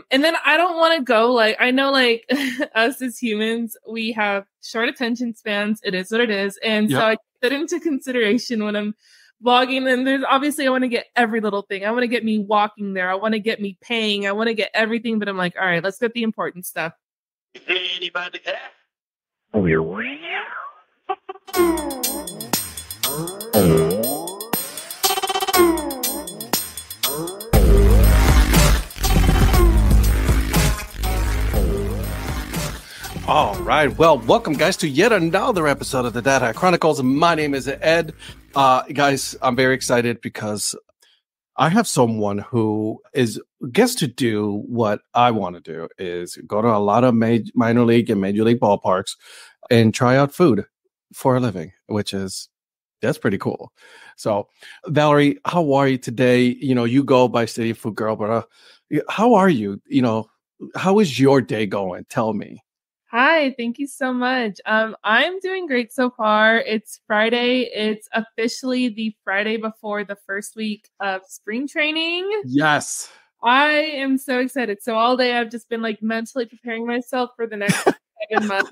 And then I don't want to go like, I know like us as humans, we have short attention spans. It is what it is. And so Yep. I take that into consideration when I'm vlogging. And there's obviously, I want to get every little thing. I want to get me walking there. I want to get me paying. I want to get everything. But I'm like, all right, let's get the important stuff. Anybody there? All right. Well, welcome, guys, to yet another episode of the Dad Hat Chronicles. My name is Ed. Guys, I'm very excited because I have someone who gets to do what I want to do, is go to a lot of minor league and major league ballparks and try out food for a living, that's pretty cool. So, Valerie, how are you today? You know, you go by City Food Girl, but how are you? You know, how is your day going? Tell me. Hi, thank you so much. I'm doing great so far. It's Friday. It's officially the Friday before the first week of spring training. Yes. I am so excited. So all day I've just been like mentally preparing myself for the next 7 months.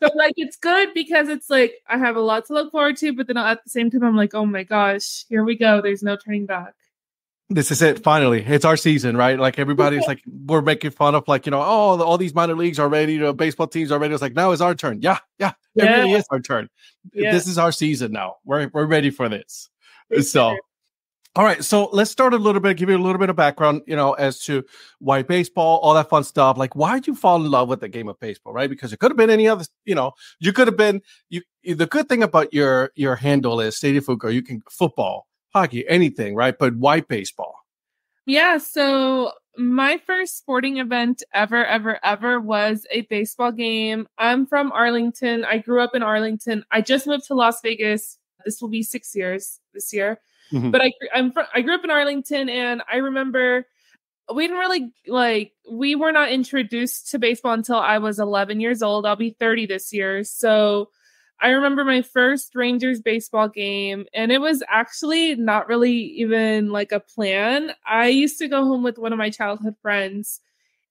So like it's good because it's like I have a lot to look forward to, but then at the same time I'm like, oh my gosh, here we go. There's no turning back. This is it. Finally, it's our season, right? Like everybody's like, we're making fun of like, you know, oh, all these minor leagues are ready, baseball teams are ready. It's like, now it's our turn. Yeah. It really is our turn. Yeah. This is our season now. We're ready for this. So, all right. So let's start a little bit, give you a little bit of background, you know, as to why baseball, all that fun stuff. Like, why did you fall in love with the game of baseball, right? Because it could have been any other, you know, you could have been, the good thing about your handle is Stadium Food Girl, you can football, hockey, anything, right? But why baseball? Yeah, so my first sporting event ever was a baseball game. I'm from Arlington. I grew up in Arlington. I just moved to Las Vegas. This will be 6 years this year. Mm-hmm. But I grew up in Arlington, and I remember we were not introduced to baseball until I was 11 years old. I'll be 30 this year. So I remember my first Rangers baseball game, and it was actually not really even like a plan. I used to go home with one of my childhood friends,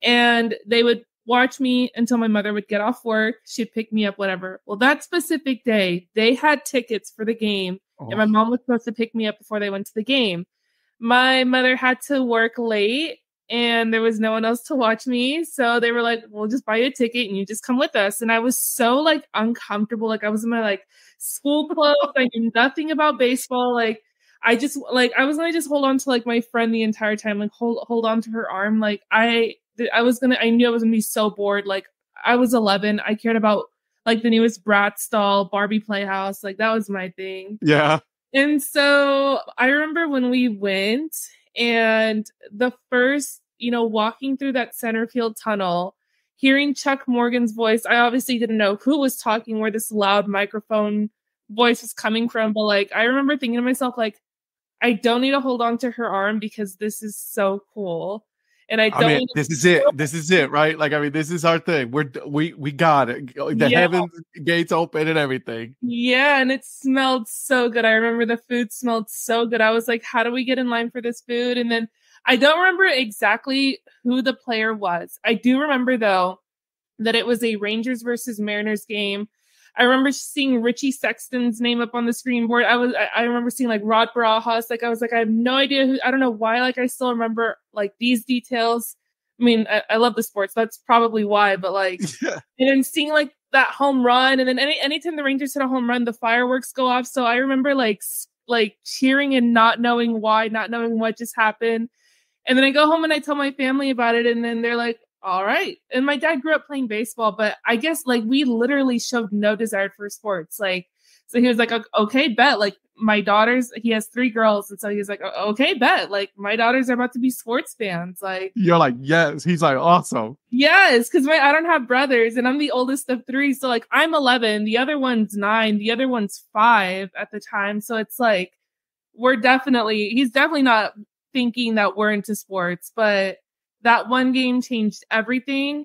and they would watch me until my mother would get off work. She'd pick me up, whatever. Well, that specific day, they had tickets for the game, and my mom was supposed to pick me up before they went to the game. My mother had to work late, and there was no one else to watch me. So they were like, we'll just buy you a ticket and you just come with us. And I was so like uncomfortable. Like I was in my like school clothes. I knew nothing about baseball. Like I was going to just hold on to like my friend the entire time, like hold on to her arm. Like I knew I was going to be so bored. Like I was 11. I cared about like the newest Bratz doll, Barbie Playhouse. Like that was my thing. Yeah. And so I remember when we went, and the first, walking through that center field tunnel, hearing Chuck Morgan's voice, I obviously didn't know who was talking, where this loud microphone voice was coming from. But like, I remember thinking to myself, like, I don't need to hold on to her arm because this is so cool. And this is it, right? Like, I mean, this is our thing. We got it. The heavens gates open and everything. Yeah. And it smelled so good. I remember the food smelled so good. I was like, how do we get in line for this food? And then I don't remember exactly who the player was. I do remember though, that it was a Rangers versus Mariners game. I remember seeing Richie Sexton's name up on the screen board. I remember seeing like Rod Barajas. Like I was like, I have no idea who. I don't know why. Like I still remember like these details. I mean, I love the sports. That's probably why. But like, and then seeing like that home run, and then anytime the Rangers hit a home run, the fireworks go off. So I remember like cheering and not knowing why, not knowing what just happened. And then I go home and I tell my family about it, and then they're like, all right. And my dad grew up playing baseball, but I guess like we literally showed no desire for sports. Like, so he was like, okay, bet. Like he has 3 girls. And so he was like, okay, bet. Like my daughters are about to be sports fans. Like, you're like, yes. He's like, awesome. Yes. Cause I don't have brothers and I'm the oldest of 3. So like I'm 11, the other one's 9, the other one's 5 at the time. So it's like, he's definitely not thinking that we're into sports, but that one game changed everything.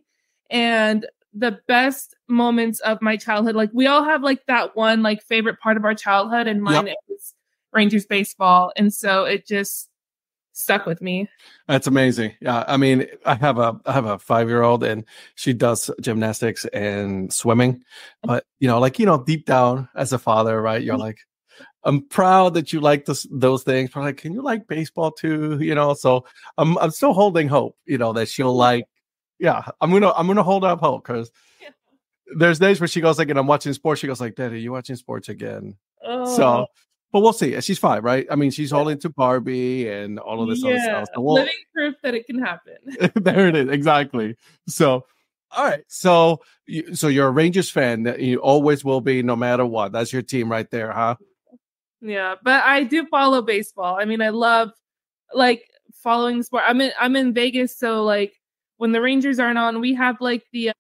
And the best moments of my childhood, like we all have like that one like favorite part of our childhood, and mine is Rangers baseball. And so it just stuck with me. That's amazing. Yeah, I mean, I have a 5-year-old, and she does gymnastics and swimming. But deep down as a father, right? You're like, I'm proud that you like those things. But like, can you like baseball too? So I'm still holding hope. That she'll like. Yeah, I'm gonna hold up hope because there's days where she goes like, and I'm watching sports. She goes like, Daddy, you watching sports again? So, but we'll see. She's 5, right? I mean, she's all into Barbie and all of this other stuff. So living proof that it can happen. There it is, exactly. So, all right. So you're a Rangers fan. That you always will be, no matter what. That's your team right there, huh? Yeah, but I do follow baseball. I mean, I love like following sport. I'm in Vegas, so like when the Rangers aren't on, we have like the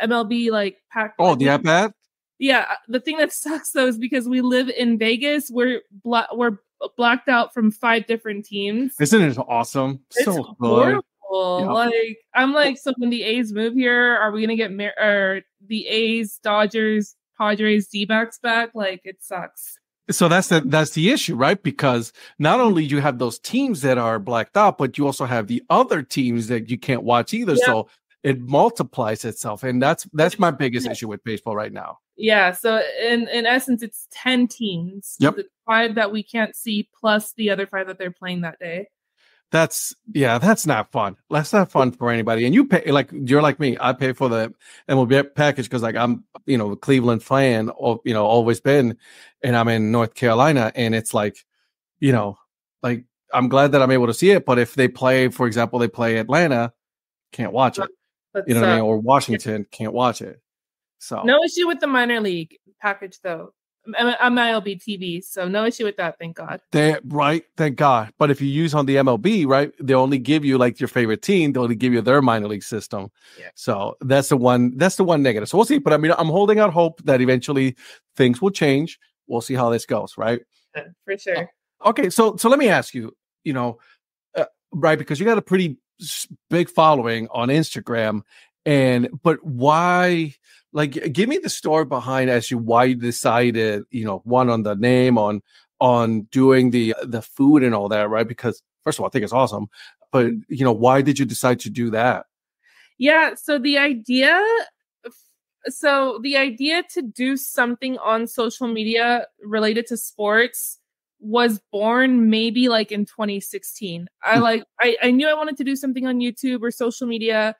MLB like pack. Oh, the At Bat? Yeah, the thing that sucks though is because we live in Vegas, we're blacked out from 5 different teams. Isn't it awesome? It's so horrible. Yep. Like I'm like, so when the A's move here, are we gonna get or the A's, Dodgers, Padres, D-backs back? Like it sucks. So that's the issue, right? Because not only you have those teams that are blacked out, but you also have the other teams that you can't watch either. Yeah. So it multiplies itself, and that's my biggest issue with baseball right now. Yeah. So in essence, it's 10 teams. Yep. The 5 that we can't see, plus the other 5 that they're playing that day. That's not fun. That's not fun for anybody. And you pay, like, you're like me. I pay for the MLB package because like I'm, a Cleveland fan, or, always been, and I'm in North Carolina, and it's like, like I'm glad that I'm able to see it. But if they play, for example, they play Atlanta, can't watch it. What I mean? Or Washington, can't watch it. So no issue with the minor league package though. I'm MLB TV, so no issue with that. Thank God. Thank God. But if you use on the MLB, right, they only give you like your favorite team. They only give you their minor league system. Yeah. So that's the one negative. So we'll see. But I mean, I'm holding out hope that eventually things will change. We'll see how this goes, right? For sure. Okay, so let me ask you, right, because you got a pretty big following on Instagram, but why? Like, give me the story behind as to why you decided, one, on the name, on doing the food and all that, right? Because first of all, I think it's awesome, but why did you decide to do that? Yeah, so the idea to do something on social media related to sports was born maybe like in 2016. I knew I wanted to do something on YouTube or social media,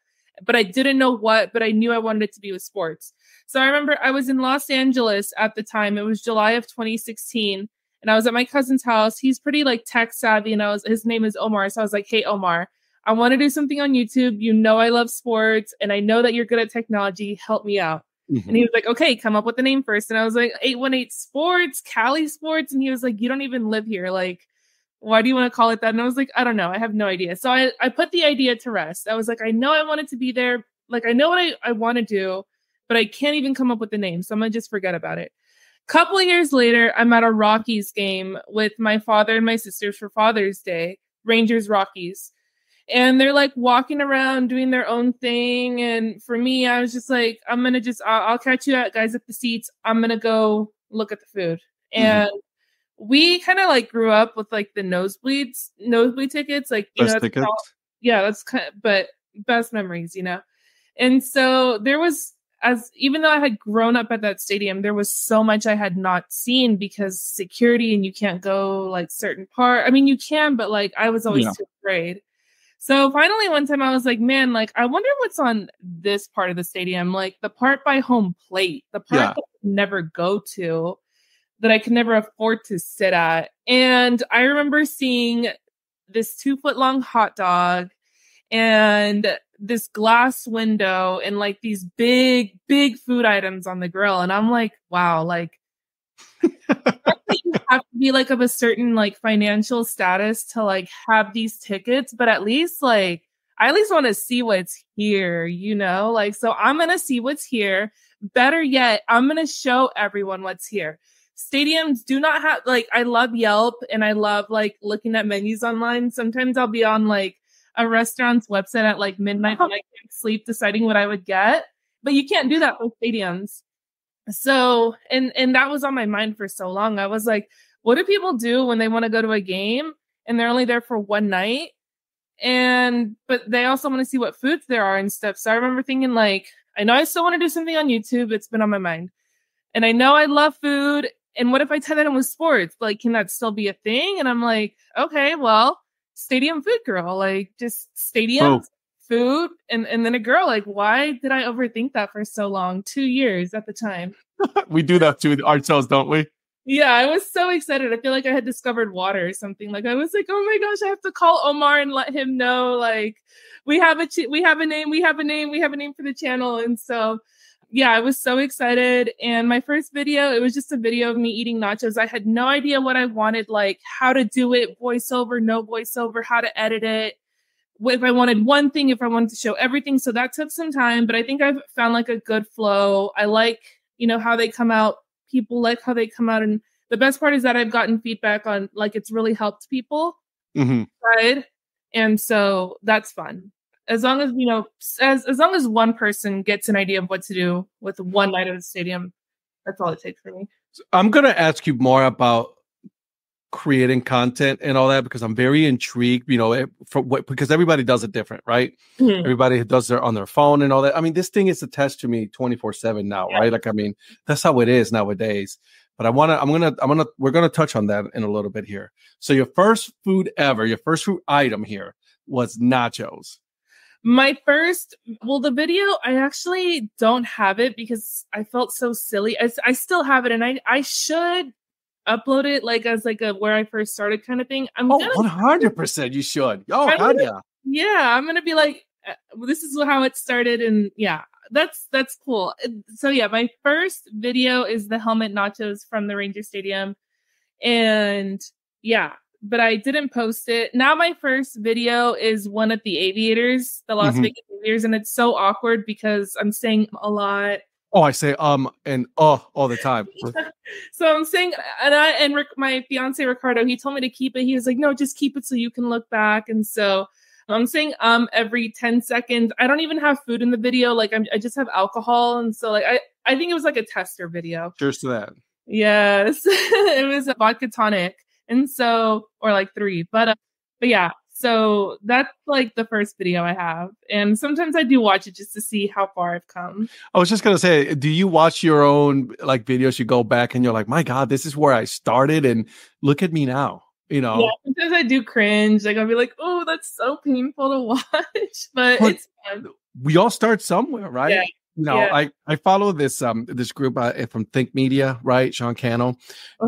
but I didn't know what, but I knew I wanted it to be with sports. So I remember I was in Los Angeles at the time. It was July of 2016. And I was at my cousin's house. He's pretty like tech savvy. And his name is Omar. So I was like, hey, Omar, I want to do something on YouTube. I love sports and I know that you're good at technology. Help me out. Mm-hmm. And he was like, okay, come up with the name first. And I was like, 818 Sports, Cali Sports. And he was like, you don't even live here. Like, why do you want to call it that? And I was like, I don't know. I have no idea. So I put the idea to rest. I was like, I know I wanted to be there. Like, I know what I want to do, but I can't even come up with the name. So I'm going to just forget about it. Couple of years later, I'm at a Rockies game with my father and my sisters for Father's Day, Rangers Rockies. And they're like walking around doing their own thing. And for me, I was just like, I'll catch you guys at the seats. I'm going to go look at the food. And we kind of like grew up with like the nosebleed tickets, like, best tickets. That's but best memories, And so there was, even though I had grown up at that stadium, there was so much I had not seen because security, and you can't go like certain part. I mean, you can, but like I was always too afraid. So finally one time I was like, man, like I wonder what's on this part of the stadium, like the part by home plate, the part that I could never go to, that I could never afford to sit at. And I remember seeing this 2-foot long hot dog and this glass window and like these big, big food items on the grill. And I'm like, wow, like you have to be like of a certain like financial status to like have these tickets, but at least like, I at least want to see what's here, like, so I'm going to see what's here. Better yet, I'm going to show everyone what's here. Stadiums do not have, like, I love Yelp and I love like looking at menus online. Sometimes I'll be on like a restaurant's website at like midnight when I can't sleep deciding what I would get, but you can't do that with stadiums. So, and that was on my mind for so long. I was like, what do people do when they want to go to a game and they're only there for one night. But they also want to see what foods there are and stuff. So I remember thinking, like, I know I still want to do something on YouTube. It's been on my mind. And I know I love food. And what if I tie that in with sports? Like, can that still be a thing? And I'm like, okay, well, stadium food girl, like just stadium food and then a girl. Like, why did I overthink that for so long? 2 years at the time. We do that to ourselves, don't we? Yeah, I was so excited. I feel like I had discovered water or something. Like, I was like, oh my gosh, I have to call Omar and let him know, like, we have a name for the channel. And so, yeah, I was so excited. And my first video, it was just a video of me eating nachos. I had no idea what I wanted, like how to do it, voiceover, no voiceover, how to edit it, if I wanted one thing, if I wanted to show everything. So that took some time, but I think I've found like a good flow. I like, how they come out. People like how they come out. And the best part is that I've gotten feedback on, like, it's really helped people. Mm-hmm. Right. And so that's fun. As long as, as long as one person gets an idea of what to do with one night at the stadium, that's all it takes for me. So I'm going to ask you more about creating content and all that, because I'm very intrigued, because everybody does it different, right? Mm-hmm. Everybody does on their phone and all that. I mean, this thing is attached to me 24/7 now, right? Like, I mean, that's how it is nowadays. But we're going to touch on that in a little bit here. So your first food item here was nachos. The video, I actually don't have it because I felt so silly. I still have it, and I should upload it like as like a where I first started kind of thing. 100% you should. Oh, God, yeah. Yeah, I'm gonna be like, this is how it started, and yeah, that's cool. So yeah, my first video is the helmet nachos from the Ranger Stadium, and yeah, but I didn't post it. Now my first video is one at the Aviators, the Las Vegas Aviators, and it's so awkward because I'm saying a lot. Oh, I say and all the time. So I'm saying, my fiance Ricardo, he told me to keep it. He was like, no, just keep it so you can look back. And so I'm saying every 10 seconds. I don't even have food in the video. Like, I just have alcohol. And so, like, I think it was like a tester video. Cheers to that. Yes. It was a vodka tonic. And so, or like 3. But yeah. So that's like the first video I have. And sometimes I do watch it just to see how far I've come. I was just going to say, do you watch your own like videos? You go back and you're like, my God, this is where I started. And look at me now, Yeah, sometimes I do cringe. Like, I'll be like, oh, that's so painful to watch. But it's fun. We all start somewhere, right? Yeah. I follow this group from Think Media, right? Sean Cannell,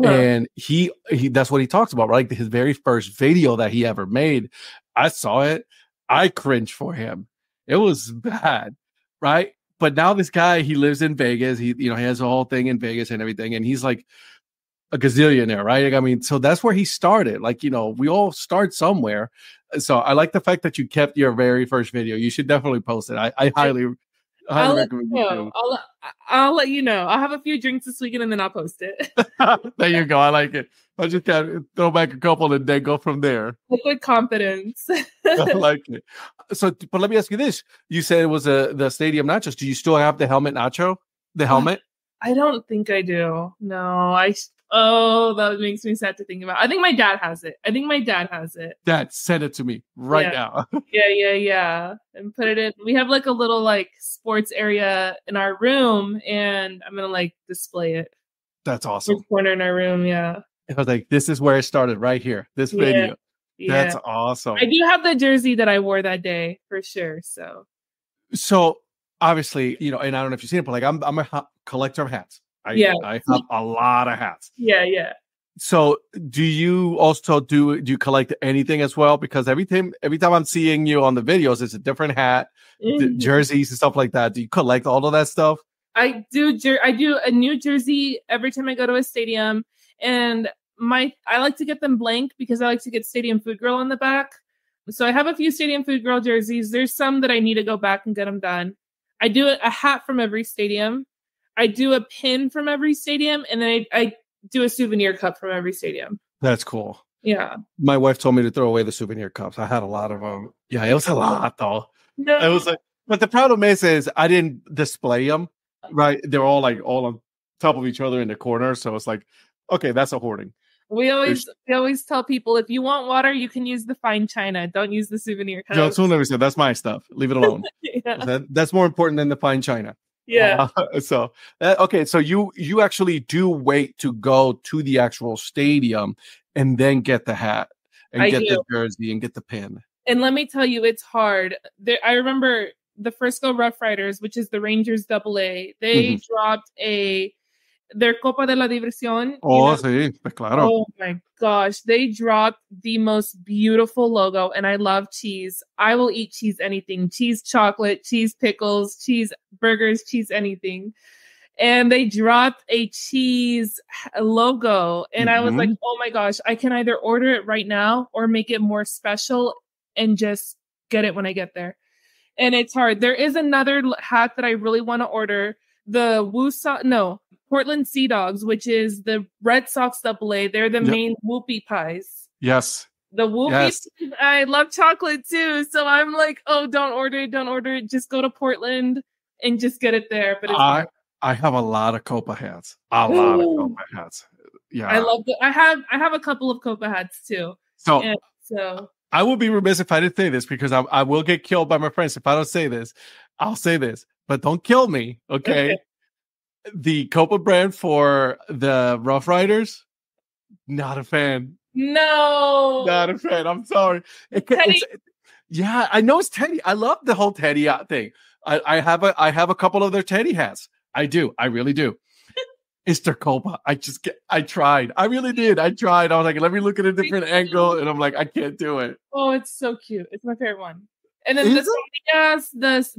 and he that's what he talks about, right? His very first video that he ever made, I saw it, I cringed for him. It was bad, right? But now this guy, he lives in Vegas. He has a whole thing in Vegas and everything, and he's like a gazillionaire, right? I mean, so that's where he started. Like, we all start somewhere. So I like the fact that you kept your very first video. You should definitely post it. I highly recommend you. I'll let you know. I'll have a few drinks this weekend and then I'll post it. There you go. I like it. I just gotta throw back a couple and then go from there. With confidence. I like it. So, but let me ask you this. You said it was the stadium nachos. Do you still have the helmet nacho? The helmet? I don't think I do. No, that makes me sad to think about. I think my dad has it. Dad, send it to me right now. Yeah. And put it in. We have like a little like sports area in our room, and I'm gonna like display it. That's awesome. In corner in our room, yeah. I was like, this is where it started, right here. This video. Yeah. That's awesome. I do have the jersey that I wore that day for sure. So obviously, and I don't know if you've seen it, but like I'm a collector of hats. I have a lot of hats. Yeah. So do you also do you collect anything as well? Because every time I'm seeing you on the videos, it's a different hat, jerseys and stuff like that. Do you collect all of that stuff? I do. I do a new jersey every time I go to a stadium, and I like to get them blank because I like to get Stadium Food Girl on the back. So I have a few Stadium Food Girl jerseys. There's some that I need to go back and get them done. I do a hat from every stadium. I do a pin from every stadium, and then I do a souvenir cup from every stadium. That's cool. Yeah. My wife told me to throw away the souvenir cups. I had a lot of them. Yeah, it was a lot though. No. It was like, but the problem is I didn't display them. Right, they're all on top of each other in the corner. So it's like, okay, that's a hoarding. We always tell people, if you want water, you can use the fine china. Don't use the souvenir cups. Jones never said that's my stuff. Leave it alone. That's more important than the fine china. Yeah. Okay. So you actually do wait to go to the actual stadium and then get the hat and get the jersey and get the pin. And let me tell you, it's hard. I remember the Frisco Rough Riders, which is the Rangers AA. They dropped their Copa de la Diversión. Oh, sí, claro. Oh my gosh. They dropped the most beautiful logo, and I love cheese. I will eat cheese anything. Cheese chocolate, cheese pickles, cheese burgers, cheese anything. And they dropped a cheese logo, and I was like, oh my gosh, I can either order it right now or make it more special and just get it when I get there. And it's hard. There is another hat that I really want to order. The Portland Sea Dogs, which is the Red Sox AA. They're the main whoopie pies. Yes. The whoopie. Yes. I love chocolate too. So I'm like, oh, don't order it. Just go to Portland and just get it there. But it's I have a lot of Copa hats. A lot of Copa hats. Yeah. I love it. I have a couple of Copa hats too. So I will be remiss if I didn't say this, because I will get killed by my friends if I don't say this. I'll say this, but don't kill me, okay? The Copa brand for the Rough Riders, not a fan. No. Not a fan. I'm sorry. Yeah, I know it's Teddy. I love the whole Teddy thing. I have a couple of their Teddy hats. I do. I really do. It's their Copa. I tried. I really did. I tried. I was like, let me look at a different angle. And I'm like, I can't do it. Oh, it's so cute. It's my favorite one. And then the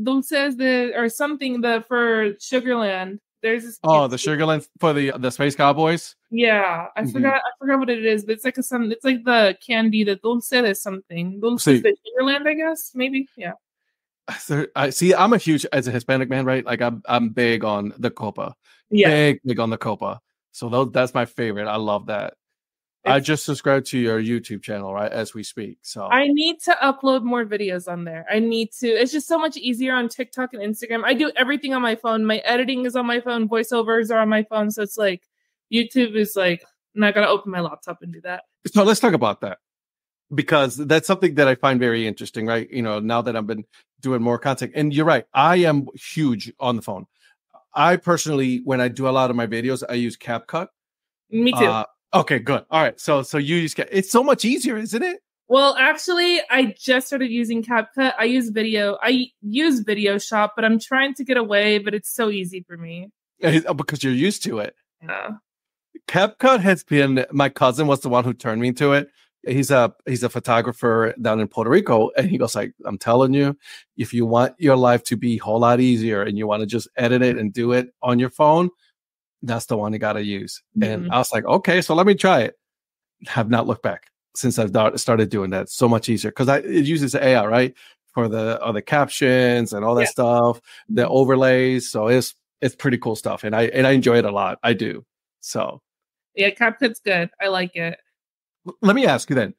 dulces, or something for Sugarland. There's this the Sugarland for the Space Cowboys. Yeah. I forgot what it is, but it's like it's like the candy, the dulce de something. Dulce de Sugarland, I guess. Maybe. Yeah. I'm a huge, as a Hispanic man, right? Like I'm big on the Copa. Yeah. Big on the Copa. So that's my favorite. I love that. I just subscribed to your YouTube channel, right, as we speak. So I need to upload more videos on there. I need to. It's just so much easier on TikTok and Instagram. I do everything on my phone. My editing is on my phone. Voiceovers are on my phone. So it's like YouTube is like, I'm not gonna open my laptop and do that. So let's talk about that, because that's something that I find very interesting, right? You know, now that I've been doing more content, and you're right, I am huge on the phone. I personally, when I do a lot of my videos, I use CapCut. Me too. Okay, good. All right. So you use it's so much easier, isn't it? Well, actually, I just started using CapCut. I use Video Shop, but I'm trying to get away, but it's so easy for me. Because you're used to it. Yeah. CapCut has been, my cousin was the one who turned me to it. He's a photographer down in Puerto Rico, and he goes like, I'm telling you, if you want your life to be a whole lot easier and you want to just edit it and do it on your phone, that's the one you got to use. And I was like, okay, so let me try it. Have not looked back since I've started doing that. So much easier, because it uses AI, right, for the captions and all that stuff, the overlays. So it's pretty cool stuff, and I enjoy it a lot. I do. So yeah, CapCut's good. I like it. Let me ask you then,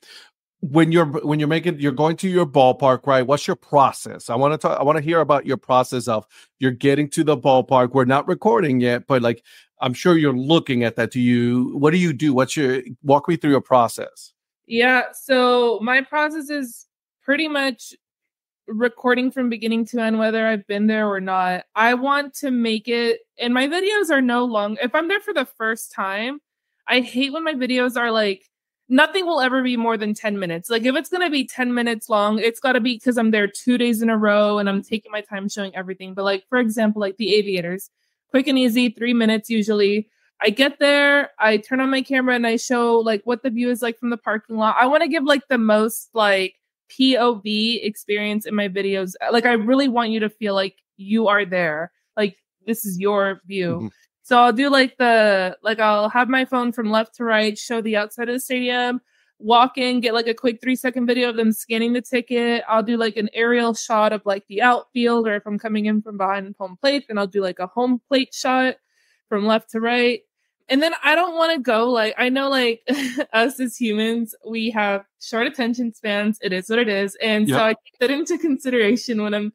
when you're going to your ballpark, right? What's your process? I want to hear about your process of you're getting to the ballpark. We're not recording yet, but like, I'm sure you're looking at that. What do you do? Walk me through your process. Yeah. So my process is pretty much recording from beginning to end, whether I've been there or not. I want to make it, and my videos are no long. If I'm there for the first time, I hate when my videos are like, nothing will ever be more than 10 minutes. Like if it's going to be 10 minutes long, it's got to be because I'm there 2 days in a row and I'm taking my time showing everything. But like, for example, like the Aviators, quick and easy, 3 minutes usually. I get there, I turn on my camera and I show like what the view is like from the parking lot. I want to give like the most like POV experience in my videos. Like I really want you to feel like you are there. Like this is your view. Mm-hmm. So I'll do I'll have my phone from left to right, show the outside of the stadium, walk in, get like a quick 3-second video of them scanning the ticket. I'll do like an aerial shot of like the outfield, or if I'm coming in from behind home plate, then I'll do like a home plate shot from left to right. And then I don't want to go like, I know like us as humans, we have short attention spans. It is what it is. And so I take that into consideration when I'm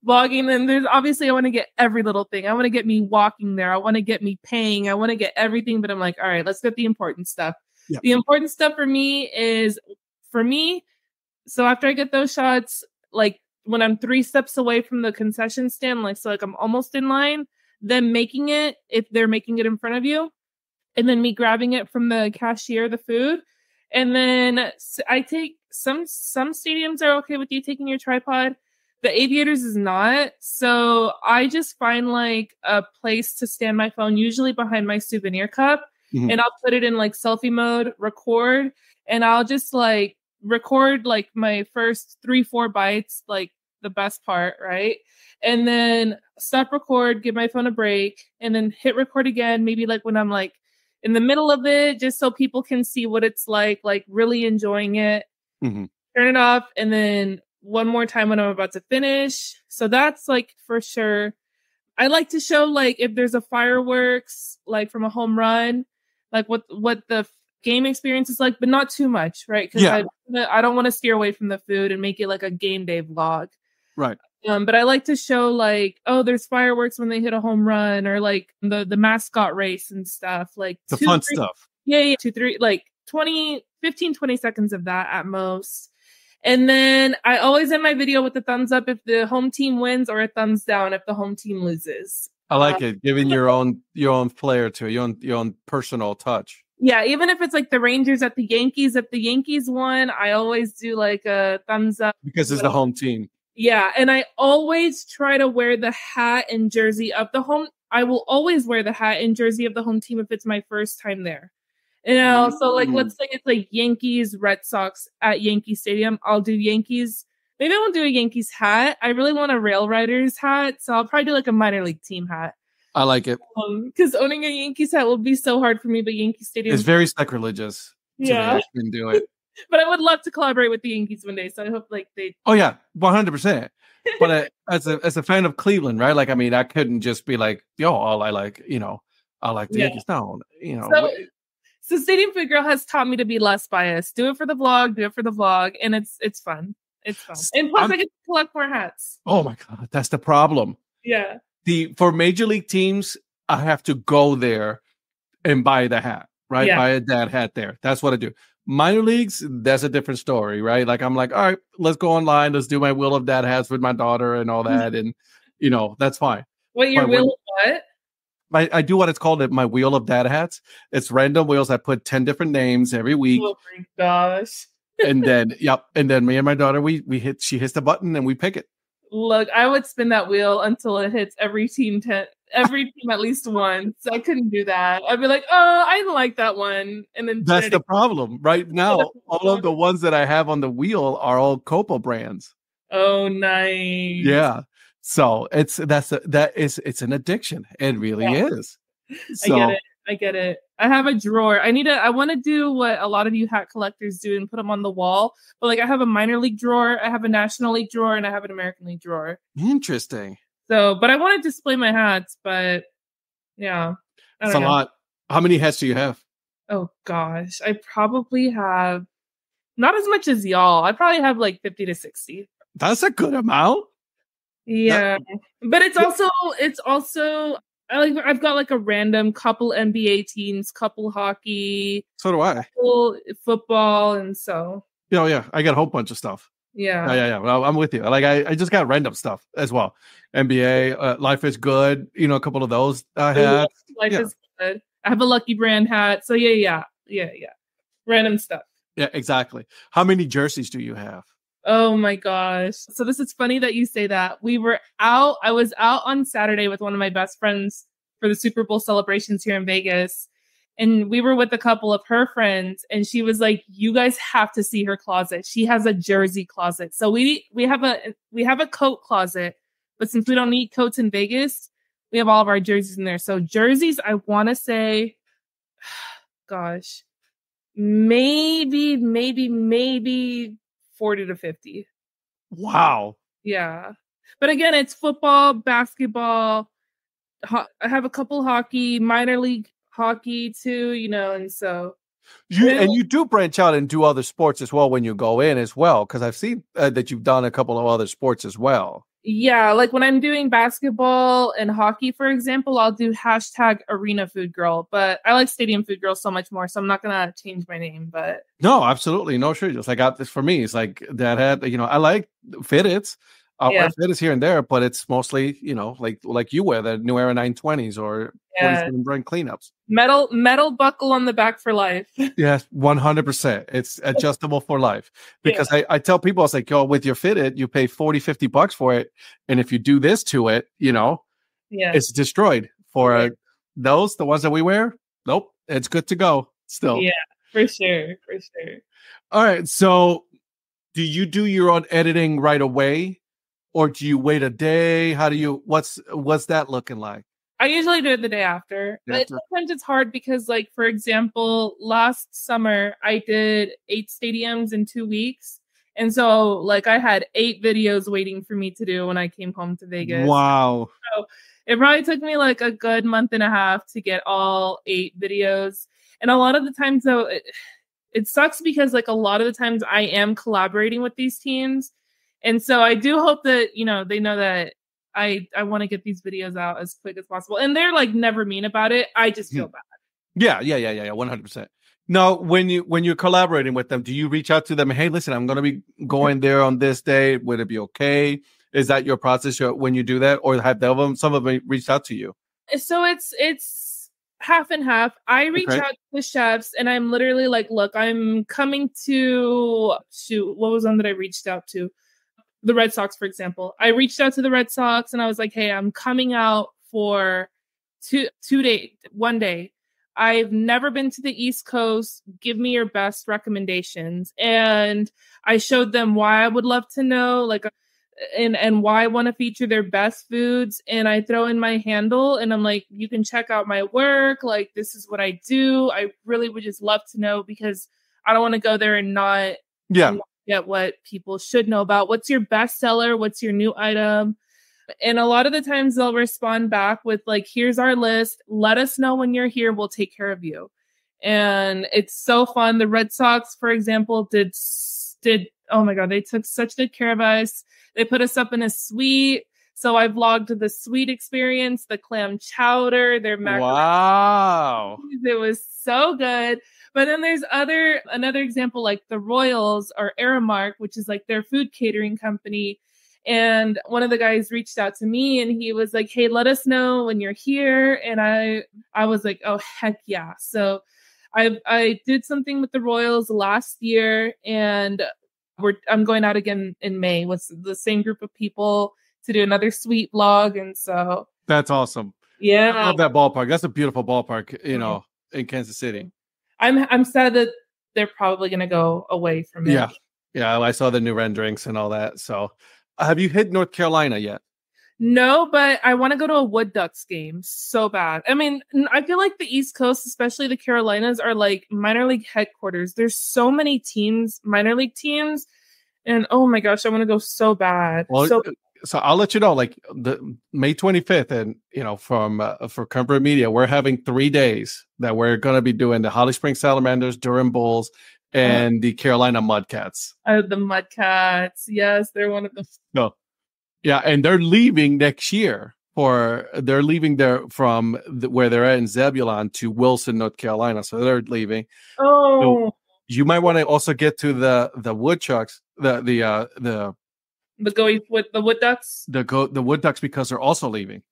vlogging. And there's obviously, I want to get every little thing. I want to get me walking there. I want to get me paying. I want to get everything. But I'm like, all right, let's get the important stuff. Yeah. The important stuff for me is, so after I get those shots, like when I'm 3 steps away from the concession stand, like I'm almost in line, then making it, if they're making it in front of you, and then me grabbing it from the cashier, the food. And then I take some stadiums are okay with you taking your tripod. The Aviators is not. So I just find like a place to stand my phone, usually behind my souvenir cup. Mm-hmm. And I'll put it in like selfie mode, record, and I'll just like record like my first 3-4 bites, like the best part, right? And then stop record, give my phone a break, and then hit record again, maybe like when I'm like in the middle of it, just so people can see what it's like really enjoying it. Mm-hmm. Turn it off, and then one more time when I'm about to finish. So that's like for sure. I like to show like if there's a fireworks, like from a home run, like what the game experience is like, but not too much, right? Because I don't want to steer away from the food and make it like a game day vlog. Right. But I like to show like, oh, there's fireworks when they hit a home run, or like the mascot race and stuff, like the fun stuff. Yeah. 2, 3, like 15, 20 seconds of that at most. And then I always end my video with a thumbs up if the home team wins, or a thumbs down if the home team loses. I like it, giving your own flair to it, your own personal touch. Yeah, even if it's like the Rangers at the Yankees, if the Yankees won, I always do like a thumbs up. Because it's the home team. Yeah, and I always try to wear the hat and jersey of the home. I will always wear the hat and jersey of the home team if it's my first time there. You know, so like let's say it's like Yankees, Red Sox at Yankee Stadium. I'll do Yankees. Maybe I won't do a Yankees hat. I really want a Rail Riders hat, so I'll probably do like a minor league team hat. I like it. Because owning a Yankees hat will be so hard for me, but Yankee Stadium is very sacrilegious. Yeah, I can do it. But I would love to collaborate with the Yankees one day, so I hope like they. Oh yeah, 100%. But as a fan of Cleveland, right? Like, I mean, I couldn't just be like, yo, all I like, I like the Yankees. No, So Stadium Food Girl has taught me to be less biased. Do it for the vlog, and it's fun. It's fun, and plus I get to collect more hats. Oh my god, that's the problem. Yeah. For major league teams, I have to go there and buy the hat, right? Yeah. Buy a Dad hat there. That's what I do. Minor leagues, that's a different story, right? Like I'm like, all right, let's go online. Let's do my wheel of Dad hats with my daughter and all that. And, that's fine. What, your wheel of what? I do what it's called, my wheel of Dad hats. It's random wheels. I put 10 different names every week. Oh my gosh. And then, And then me and my daughter, she hits the button and we pick it. Look, I would spin that wheel until it hits every team at least once. I couldn't do that. I'd be like, oh, I like that one. And then that's the problem. Right now, all of the ones that I have on the wheel are all Copa brands. Oh, nice. Yeah. So it's an addiction. It really is. So, I get it. I have a drawer. I want to do what a lot of you hat collectors do and put them on the wall. But like I have a minor league drawer, I have a National League drawer, and I have an American League drawer. Interesting. So, but I want to display my hats, but yeah. It's a lot. How many hats do you have? Oh gosh. I probably have not as much as y'all. I probably have like 50 to 60. That's a good amount. Yeah. But it's also I've got like a random couple NBA teams, couple hockey. So do I. Couple football, and so. Yeah. I got a whole bunch of stuff. Yeah. Yeah. Well, I'm with you. Like I just got random stuff as well. NBA, Life is Good. A couple of those I had. Life is Good. I have a Lucky Brand hat. So yeah. Random stuff. Yeah, exactly. How many jerseys do you have? Oh my gosh. So this is funny that you say that. I was out on Saturday with one of my best friends for the Super Bowl celebrations here in Vegas. And we were with a couple of her friends, and she was like, you guys have to see her closet. She has a jersey closet. So we have a coat closet, but since we don't need coats in Vegas, we have all of our jerseys in there. So jerseys, I want to say, gosh, maybe 40 to 50. Wow. Yeah. But again, it's football, basketball. I have a couple hockey, minor league hockey too, and so. You do branch out and do other sports as well when you go in as well, because I've seen that you've done a couple of other sports as well. Yeah, like when I'm doing basketball and hockey, for example, I'll do hashtag arena food girl, but I like stadium food girl so much more, so I'm not gonna change my name. But No, absolutely. No, sure. Just I got this for me. It's like Dad Hat, I like fitteds. I'll wear fitteds here and there, but it's mostly, like you wear the New Era 920s or 47 brand cleanups. Metal buckle on the back for life. Yes, 100%. It's adjustable for life. Because I tell people, it's like, with your fitted, you pay $40-$50 for it. And if you do this to it, it's destroyed. For the ones that we wear, nope, it's good to go still. Yeah, for sure. For sure. All right. So do you do your own editing right away? Or do you wait a day? What's that looking like? I usually do it the day after. But sometimes it's hard because, like, for example, last summer I did 8 stadiums in 2 weeks. And so, like, I had 8 videos waiting for me to do when I came home to Vegas. Wow. So it probably took me like a good month and a half to get all 8 videos. And a lot of the times, though, it sucks because, like, a lot of the times I am collaborating with these teams. And so I do hope that, they know that I want to get these videos out as quick as possible. And they're like never mean about it. I just feel bad. Yeah. 100%. Now, when you're collaborating with them, do you reach out to them? Hey, listen, I'm going to be going there on this day. Would it be okay? Is that your process when you do that? Or have some of them reached out to you? So it's half and half. I reach out to the chefs and I'm literally like, look, I'm coming to what was one that I reached out to? The Red Sox, for example. I reached out to the Red Sox and I was like, hey, I'm coming out for 1 day. I've never been to the East Coast. Give me your best recommendations. And I showed them why I would love to know, and why I want to feature their best foods. And I throw in my handle and I'm like, you can check out my work. Like, this is what I do. I really would just love to know because I don't want to go there and not get what people should know about. What's your bestseller? What's your new item? And a lot of the times they'll respond back with like, here's our list. Let us know when you're here. We'll take care of you. And it's so fun. The Red Sox, for example, did, oh my God, they took such good care of us. They put us up in a suite. So I vlogged the suite experience, the clam chowder, their macaroni. Wow. It was so good. But then there's another example, like the Royals or Aramark, which is like their food catering company. And one of the guys reached out to me and he was like, hey, let us know when you're here. And I was like, oh, heck yeah. So I did something with the Royals last year and I'm going out again in May with the same group of people to do another sweet vlog. And so that's awesome. Yeah. I love that ballpark. That's a beautiful ballpark, in Kansas City. I'm sad that they're probably going to go away from it. Yeah. I saw the new renderings and all that. So have you hit North Carolina yet? No, but I want to go to a Wood Ducks game so bad. I mean, I feel like the East Coast, especially the Carolinas, are like minor league headquarters. There's so many teams, minor league teams. And oh my gosh, I want to go so bad. Well, so I'll let you know, like the May 25th, and for Comfort Media, we're having 3 days that we're going to be doing the Holly Springs Salamanders, Durham Bulls, and the Carolina Mudcats. The Mudcats, yes, they're one of them. No, yeah, and they're leaving next year. They're leaving there from where they're at in Zebulon to Wilson, North Carolina. So they're leaving. Oh, so you might want to also get to the Woodchucks, the Wood Ducks? The Wood Ducks, because they're also leaving.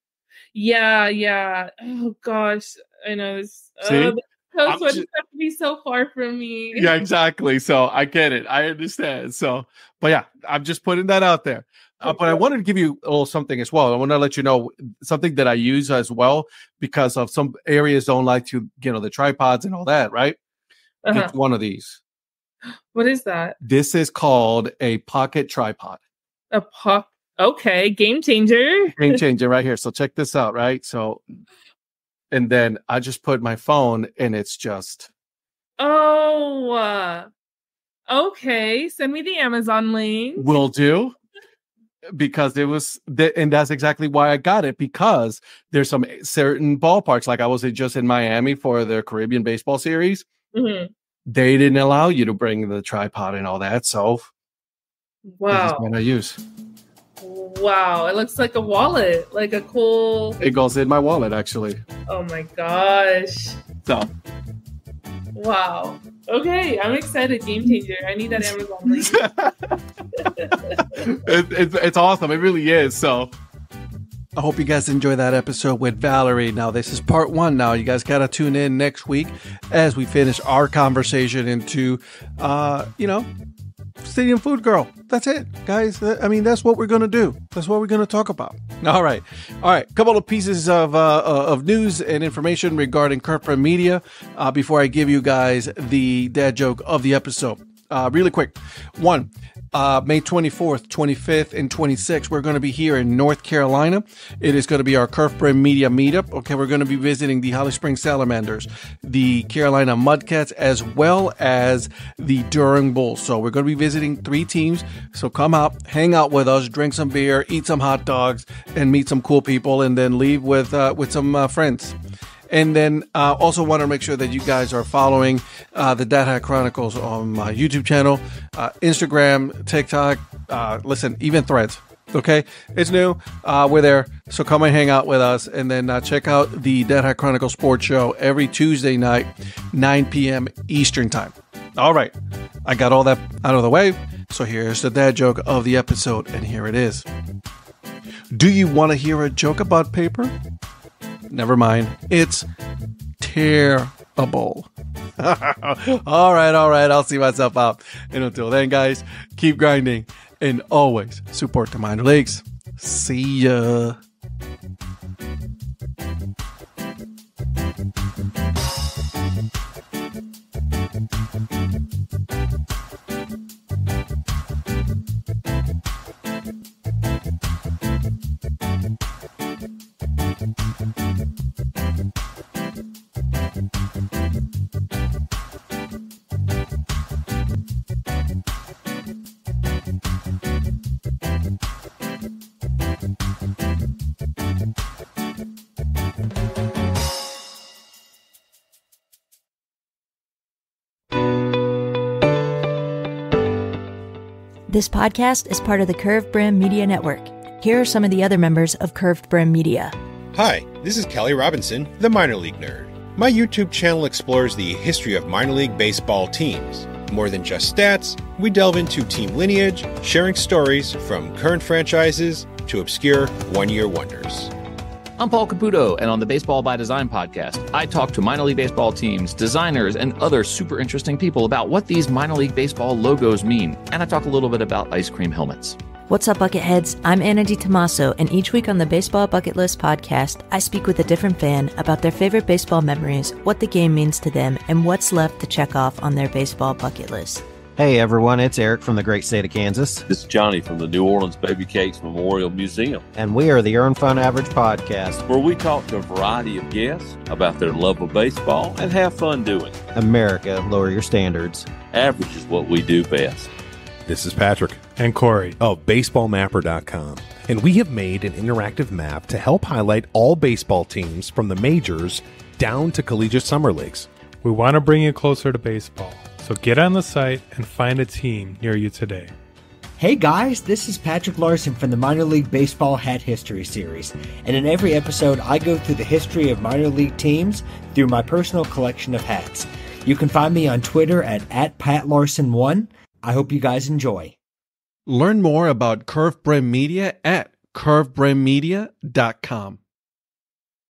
Yeah. Oh gosh, I know this. The coast would have to be so far from me. Yeah, exactly. So I get it. I understand. So, but yeah, I'm just putting that out there. But I wanted to give you a little something as well. I want to let you know something that I use as well, because of some areas don't like to, the tripods and all that, right? It's one of these. What is that? This is called a pocket tripod. Okay, game changer. Game changer right here. So check this out, right? So, and then I just put my phone and it's just. Oh, okay. Send me the Amazon link. Will do. Because it was, and that's exactly why I got it, because there's some certain ballparks, like I was just in Miami for the Caribbean baseball series. Mm-hmm. They didn't allow you to bring the tripod and all that. So wow. this is what I use. Wow, it looks like a wallet, like a cool... It goes in my wallet, actually. Oh my gosh. So. Wow. Okay, I'm excited. Game changer. I need that Amazon link. It's awesome. It really is. So I hope you guys enjoy that episode with Valerie. Now, this is part 1 now. You guys got to tune in next week as we finish our conversation into, Stadium Food Girl. That's it, guys. I mean, that's what we're going to do. That's what we're going to talk about. All right. Couple of pieces of news and information regarding Curve Brand Media before I give you guys the dad joke of the episode. Really quick. One, May 24th, 25th, and 26th, we're going to be here in North Carolina. It is going to be our Curve Brand Media meetup. Okay, we're going to be visiting the Holly Springs Salamanders, the Carolina Mudcats, as well as the Durham Bulls. So we're going to be visiting 3 teams. So come out, hang out with us, drink some beer, eat some hot dogs, and meet some cool people, and then leave with some friends. And then also want to make sure that you guys are following the Dad Hat Chronicles on my YouTube channel, Instagram, TikTok, even Threads. Okay, it's new. We're there. So come and hang out with us. And then check out the Dad Hat Chronicles Sports Show every Tuesday night, 9 p.m. Eastern Time. All right, I got all that out of the way. So here's the dad joke of the episode. And here it is. Do you want to hear a joke about paper? Never mind. It's terrible. All right. I'll see myself out. And until then, guys, keep grinding and always support the minor leagues. See ya. This podcast is part of the Curved Brim Media Network. Here are some of the other members of Curved Brim Media. Hi, this is Kelly Robinson, the Minor League Nerd. My YouTube channel explores the history of minor league baseball teams. More than just stats, we delve into team lineage, sharing stories from current franchises to obscure one-year wonders. I'm Paul Caputo, and on the Baseball by Design podcast, I talk to minor league baseball teams, designers, and other super interesting people about what these minor league baseball logos mean, and I talk a little bit about ice cream helmets. What's up, Bucketheads? I'm Anna DiTomaso, and each week on the Baseball Bucket List podcast, I speak with a different fan about their favorite baseball memories, what the game means to them, and what's left to check off on their baseball bucket list. Hey everyone, it's Eric from the great state of Kansas. This is Johnny from the New Orleans Baby Cakes Memorial Museum. And we are the Earn Fun Average podcast, where we talk to a variety of guests about their love of baseball and have fun doing it. America, lower your standards. Average is what we do best. This is Patrick and Corey of BaseballMapper.com, and we have made an interactive map to help highlight all baseball teams from the majors down to collegiate summer leagues. We want to bring you closer to baseball. So get on the site and find a team near you today. Hey guys, this is Patrick Larson from the Minor League Baseball Hat History Series. And in every episode, I go through the history of minor league teams through my personal collection of hats. You can find me on Twitter at @PatLarson1. I hope you guys enjoy. Learn more about Curve Brand Media at curvebrandmedia.com.